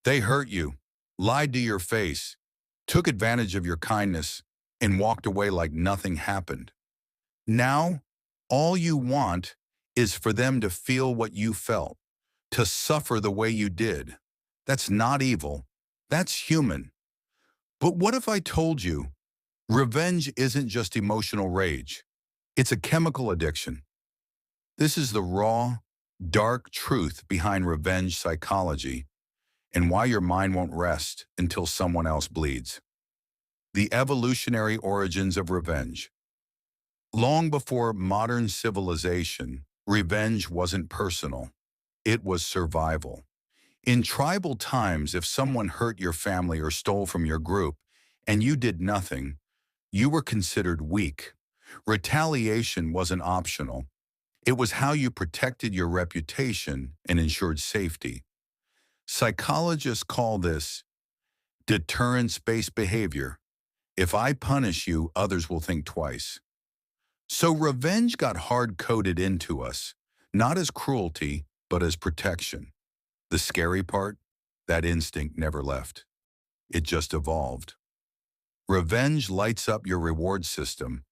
They hurt you, lied to your face, took advantage of your kindness, and walked away like nothing happened. Now, all you want is for them to feel what you felt, to suffer the way you did. That's not evil. That's human. But what if I told you revenge isn't just emotional rage? It's a chemical addiction. This is the raw, dark truth behind revenge psychology and why your mind won't rest until someone else bleeds. The evolutionary origins of revenge. Long before modern civilization, revenge wasn't personal. It was survival. In tribal times, if someone hurt your family or stole from your group and you did nothing, you were considered weak. Retaliation wasn't optional. It was how you protected your reputation and ensured safety. Psychologists call this deterrence-based behavior. If I punish you, others will think twice. So revenge got hard-coded into us, not as cruelty, but as protection. The scary part? That instinct never left. It just evolved. Revenge lights up your reward system.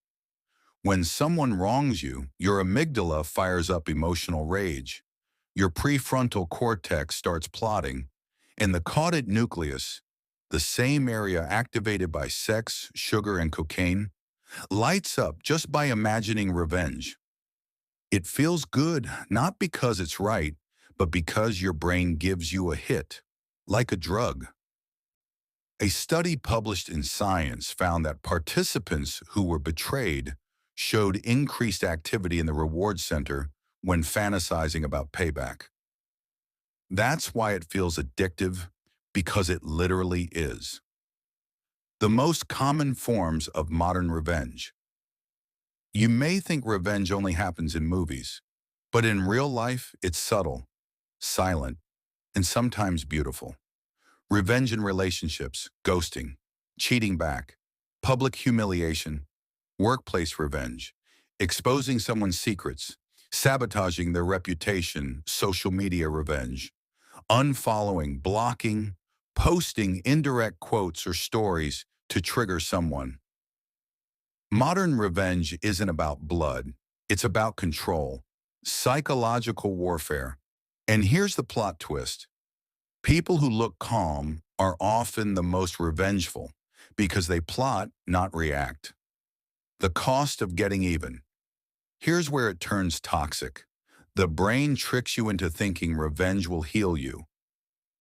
When someone wrongs you, your amygdala fires up emotional rage. Your prefrontal cortex starts plotting, and the caudate nucleus, the same area activated by sex, sugar, and cocaine, lights up just by imagining revenge. It feels good, not because it's right, but because your brain gives you a hit, like a drug. A study published in Science found that participants who were betrayed showed increased activity in the reward center when fantasizing about payback. That's why it feels addictive, because it literally is. The most common forms of modern revenge. You may think revenge only happens in movies, but in real life, it's subtle, silent, and sometimes beautiful. Revenge in relationships, ghosting, cheating back, public humiliation, workplace revenge, exposing someone's secrets, sabotaging their reputation, social media revenge, unfollowing, blocking, posting indirect quotes or stories to trigger someone. Modern revenge isn't about blood, it's about control, psychological warfare. And here's the plot twist. People who look calm are often the most revengeful because they plot, not react. The cost of getting even. Here's where it turns toxic. The brain tricks you into thinking revenge will heal you.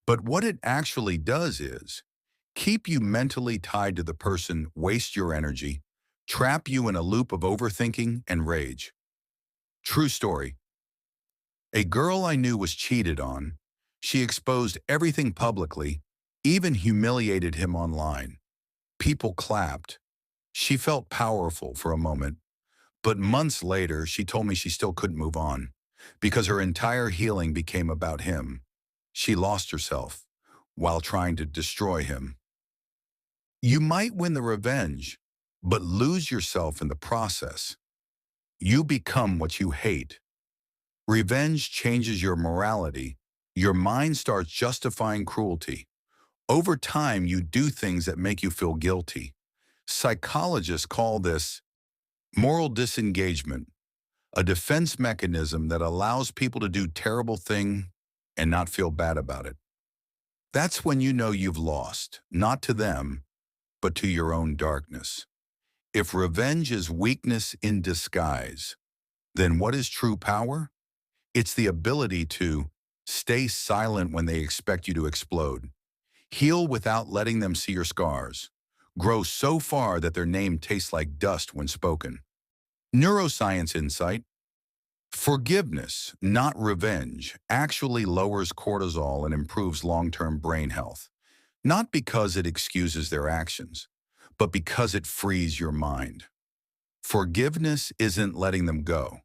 But what it actually does is keep you mentally tied to the person, waste your energy, trap you in a loop of overthinking and rage. True story. A girl I knew was cheated on. She exposed everything publicly, even humiliated him online. People clapped. She felt powerful for a moment, but months later, she told me she still couldn't move on because her entire healing became about him. She lost herself while trying to destroy him. You might win the revenge, but lose yourself in the process. You become what you hate. Revenge changes your morality. Your mind starts justifying cruelty. Over time, you do things that make you feel guilty. Psychologists call this moral disengagement, a defense mechanism that allows people to do terrible things and not feel bad about it. That's when you know you've lost, not to them, but to your own darkness. If revenge is weakness in disguise, then what is true power? It's the ability to stay silent when they expect you to explode, heal without letting them see your scars, grow so far that their name tastes like dust when spoken. Neuroscience insight. Forgiveness, not revenge, actually lowers cortisol and improves long-term brain health. Not because it excuses their actions, but because it frees your mind. Forgiveness isn't letting them go.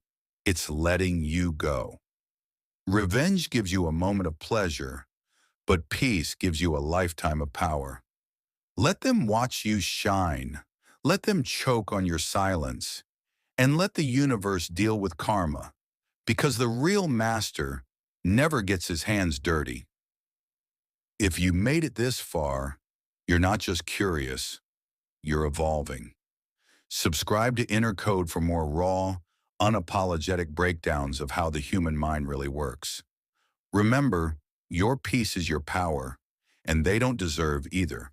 It's letting you go. Revenge gives you a moment of pleasure, but peace gives you a lifetime of power. Let them watch you shine. Let them choke on your silence. And let the universe deal with karma, because the real master never gets his hands dirty. If you made it this far, you're not just curious, you're evolving. Subscribe to Inner Code for more raw, unapologetic breakdowns of how the human mind really works. Remember, your peace is your power, and they don't deserve either.